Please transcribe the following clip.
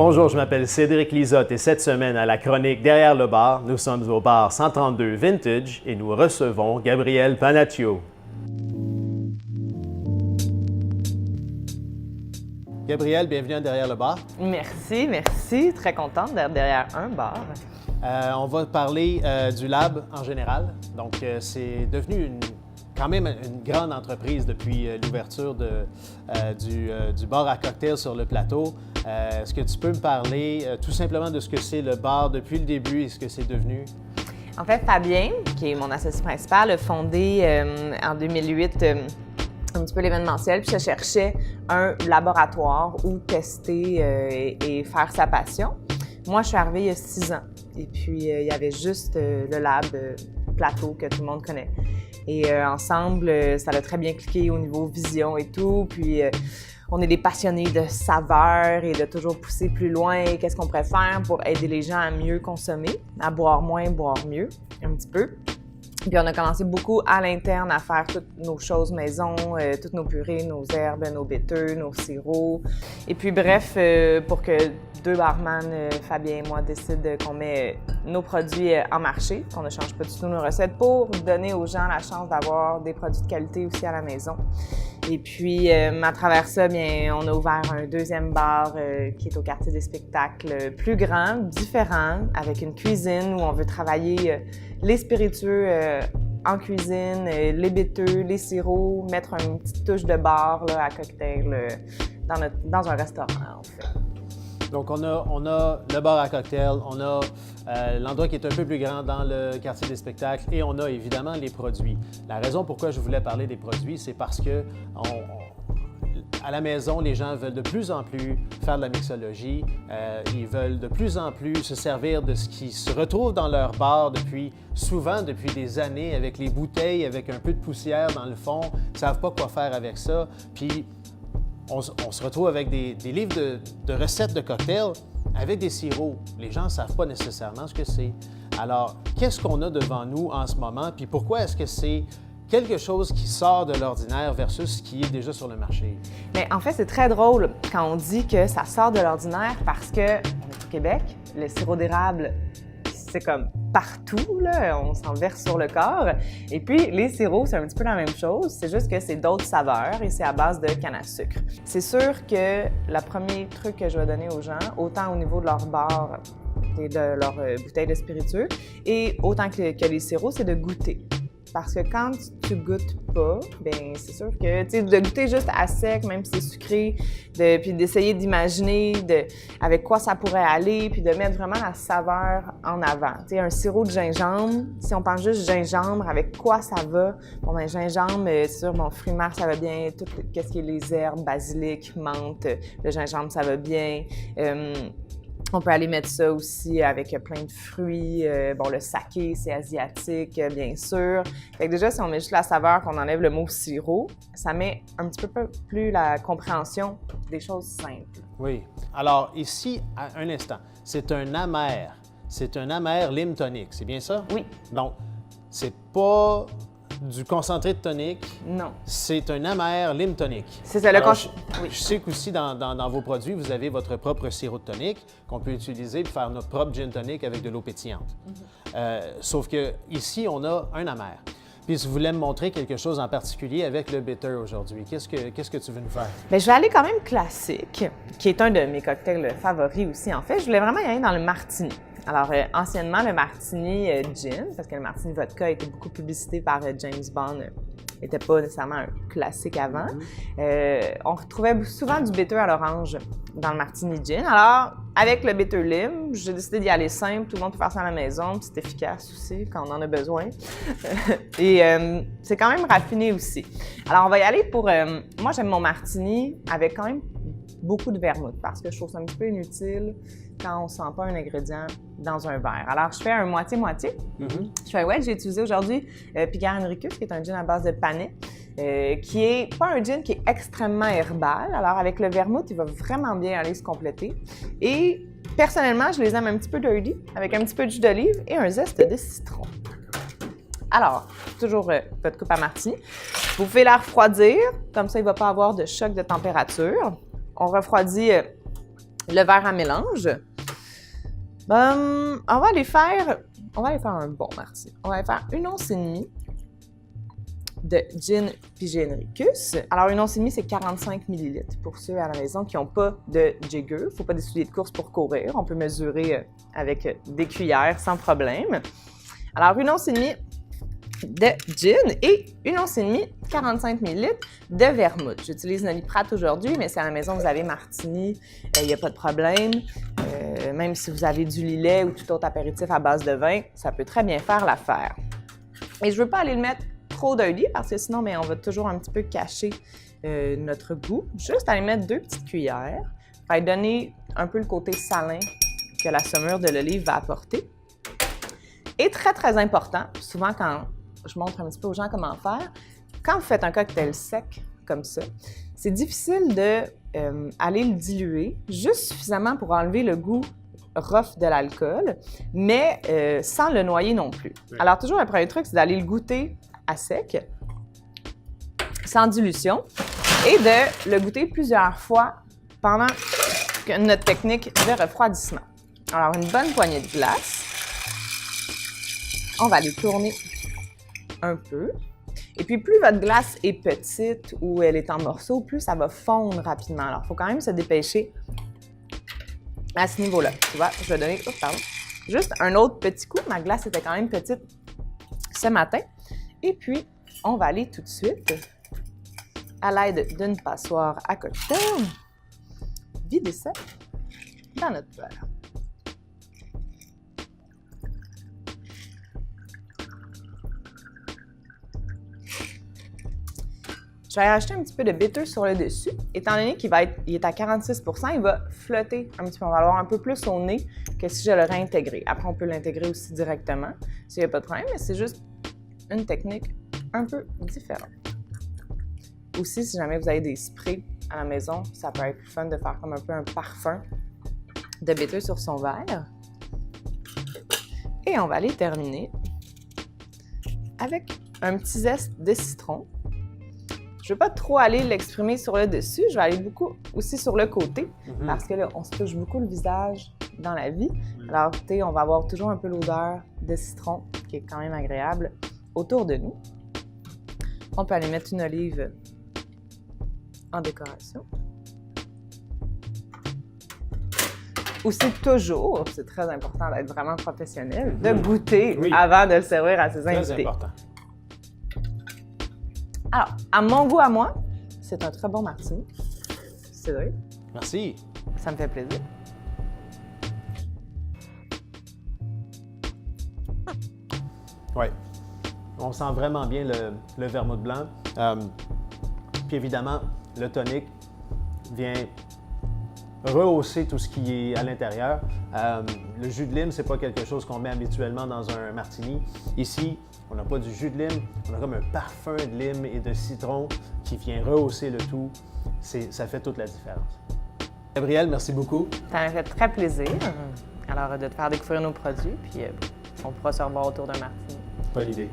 Bonjour, je m'appelle Cédric Lisotte et cette semaine à la chronique Derrière le bar, nous sommes au bar 132 Vintage et nous recevons Gabrielle Panaccio. Gabrielle, bienvenue à Derrière le bar. Merci, merci. Très contente d'être derrière un bar. On va parler du lab en général. Donc, c'est devenu quand même une grande entreprise depuis l'ouverture du bar à cocktails sur le plateau. Est-ce que tu peux me parler tout simplement de ce que c'est le bar depuis le début et ce que c'est devenu? En fait, Fabien, qui est mon associé principal, a fondé en 2008 un petit peu l'événementiel, puis je cherchais un laboratoire où tester et faire sa passion. Moi, je suis arrivée il y a 6 ans et puis il y avait juste le lab plateau que tout le monde connaît. Et ensemble, ça a très bien cliqué au niveau vision et tout, puis on est des passionnés de saveurs et de toujours pousser plus loin qu'est-ce qu'on pourrait faire pour aider les gens à mieux consommer, à boire moins, boire mieux, un petit peu. Puis on a commencé beaucoup à l'interne à faire toutes nos choses maison, toutes nos purées, nos herbes, nos bitters, nos sirops. Et puis bref, pour que 2 barman, Fabien et moi, décident qu'on met nos produits en marché, qu'on ne change pas du tout nos recettes pour donner aux gens la chance d'avoir des produits de qualité aussi à la maison. Et puis, à travers ça, bien, on a ouvert un 2e bar qui est au quartier des spectacles, plus grand, différent, avec une cuisine où on veut travailler les spiritueux en cuisine, les bitters, les sirops, mettre une petite touche de bar là, à cocktail dans un restaurant, en fait. Donc, on a le bar à cocktail, on a l'endroit qui est un peu plus grand dans le quartier des spectacles et on a évidemment les produits. La raison pourquoi je voulais parler des produits, c'est parce que à la maison, les gens veulent de plus en plus faire de la mixologie. Ils veulent de plus en plus se servir de ce qui se retrouve dans leur bar souvent depuis des années, avec les bouteilles, avec un peu de poussière dans le fond. Ils ne savent pas quoi faire avec ça. Puis, on se retrouve avec des livres de recettes de cocktails avec des sirops. Les gens ne savent pas nécessairement ce que c'est. Alors, qu'est-ce qu'on a devant nous en ce moment? Puis pourquoi est-ce que c'est quelque chose qui sort de l'ordinaire versus ce qui est déjà sur le marché? Mais en fait, c'est très drôle quand on dit que ça sort de l'ordinaire parce qu'on est au Québec, le sirop d'érable, c'est comme partout, là, on s'en verse sur le corps. Et puis, les sirops, c'est un petit peu la même chose, c'est juste que c'est d'autres saveurs et c'est à base de canne à sucre. C'est sûr que le premier truc que je vais donner aux gens, autant au niveau de leur bar et de leur bouteille de spiritueux, et autant que les sirops, c'est de goûter. Parce que quand tu goûtes pas, bien c'est sûr que, tu sais, de goûter juste à sec, même si c'est sucré, puis d'essayer d'imaginer avec quoi ça pourrait aller, puis de mettre vraiment la saveur en avant. Tu sais, un sirop de gingembre, si on pense juste gingembre, avec quoi ça va? Bon, ben gingembre, c'est sûr, bon, fruits mars, ça va bien, tout ce qui est les herbes, basilic, menthe, le gingembre, ça va bien. On peut aller mettre ça aussi avec plein de fruits. Bon, le saké, c'est asiatique, bien sûr. Fait que déjà, si on met juste la saveur, qu'on enlève le mot sirop, ça met un petit peu plus la compréhension des choses simples. Oui. Alors, ici, à un instant, c'est un amer. C'est un amer lime tonic, c'est bien ça? Oui. Donc, c'est pas du concentré de tonic. Non. C'est un amer lime tonic. C'est ça, Oui. Je sais qu'aussi dans vos produits, vous avez votre propre sirop de tonic qu'on peut utiliser pour faire notre propre gin tonic avec de l'eau pétillante. Sauf que ici, on a un amer. Puis je voulais me montrer quelque chose en particulier avec le bitter aujourd'hui. Qu'est-ce que tu veux nous faire? Bien, je vais aller quand même classique, qui est un de mes cocktails favoris aussi. En fait, je voulais vraiment y aller dans le martini. Alors, anciennement, le martini gin, parce que le martini vodka était beaucoup publicité par James Bond, n'était pas nécessairement un classique avant. On retrouvait souvent du bitter à l'orange dans le martini gin. Alors, avec le bitter lime, j'ai décidé d'y aller simple. Tout le monde peut faire ça à la maison, puis c'est efficace aussi quand on en a besoin. Et c'est quand même raffiné aussi. Alors, on va y aller pour... moi, j'aime mon martini avec quand même beaucoup de vermouth parce que je trouve ça un petit peu inutile quand on ne sent pas un ingrédient dans un verre. Alors, je fais un moitié-moitié. Je fais j'ai utilisé aujourd'hui Pigar Henricus, qui est un gin à base de panais, qui est pas un gin qui est extrêmement herbal. Alors, avec le vermouth, il va vraiment bien aller se compléter. Et personnellement, je les aime un petit peu dirty, avec un petit peu de jus d'olive et un zeste de citron. Alors, toujours votre coupe à martini. Vous pouvez la refroidir, comme ça, il ne va pas avoir de choc de température. On refroidit le verre à mélange. On va aller faire un bon martini. On va aller faire 1 once et demie de gin Pigeon Ricus. Alors, 1 once et demie, c'est 45 ml pour ceux à la maison qui n'ont pas de jigger. Il ne faut pas des souliers de course pour courir. On peut mesurer avec des cuillères sans problème. Alors, 1 once et demie de gin et 1 once et demie, 45 ml de vermouth. J'utilise Noli Prat aujourd'hui, mais si à la maison vous avez martini, il n'y a pas de problème. Même si vous avez du Lillet ou tout autre apéritif à base de vin, ça peut très bien faire l'affaire. Et je ne veux pas aller le mettre trop d'oily parce que sinon, on va toujours un petit peu cacher notre goût. Juste aller mettre 2 petites cuillères pour lui donner un peu le côté salin que la saumure de l'olive va apporter. Et très, très important, souvent quand je montre un petit peu aux gens comment faire, quand vous faites un cocktail sec comme ça, c'est difficile d'aller le diluer juste suffisamment pour enlever le goût rough de l'alcool, mais sans le noyer non plus. Oui. Alors toujours le premier truc, c'est d'aller le goûter à sec, sans dilution, et de le goûter plusieurs fois pendant notre technique de refroidissement. Alors une bonne poignée de glace. On va les tourner un peu. Et puis, plus votre glace est petite ou elle est en morceaux, plus ça va fondre rapidement. Alors, il faut quand même se dépêcher à ce niveau-là. Tu vois, je vais donner juste un autre petit coup. Ma glace était quand même petite ce matin. Et puis, on va aller tout de suite, à l'aide d'une passoire à cocktail, vider ça dans notre verre. Je vais rajouter un petit peu de bitter sur le dessus. Étant donné qu'il est à 46 %, il va flotter un petit peu. On va avoir un peu plus au nez que si je l'aurais intégré. Après, on peut l'intégrer aussi directement, s'il n'y a pas de problème, mais c'est juste une technique un peu différente. Aussi, si jamais vous avez des sprays à la maison, ça peut être plus fun de faire comme un peu un parfum de bitter sur son verre. Et on va aller terminer avec un petit zeste de citron. Je ne veux pas trop aller l'exprimer sur le dessus, je vais aller beaucoup aussi sur le côté, parce que là, on se touche beaucoup le visage dans la vie. Alors, écoutez, on va avoir toujours un peu l'odeur de citron, qui est quand même agréable, autour de nous. On peut aller mettre une olive en décoration. Aussi, toujours, c'est très important d'être vraiment professionnel, de goûter avant de le servir à ses invités. Très important. Alors, à mon goût à moi, c'est un très bon martini. C'est vrai. Merci. Ça me fait plaisir. Oui. On sent vraiment bien le vermouth blanc. Puis évidemment, le tonic vient rehausser tout ce qui est à l'intérieur. Le jus de lime, c'est pas quelque chose qu'on met habituellement dans un martini. Ici, on n'a pas du jus de lime, on a comme un parfum de lime et de citron qui vient rehausser le tout. Ça fait toute la différence. Gabrielle, merci beaucoup. Ça m'a fait très plaisir. Alors, de te faire découvrir nos produits, puis on pourra se revoir autour d'un martini. Bonne idée.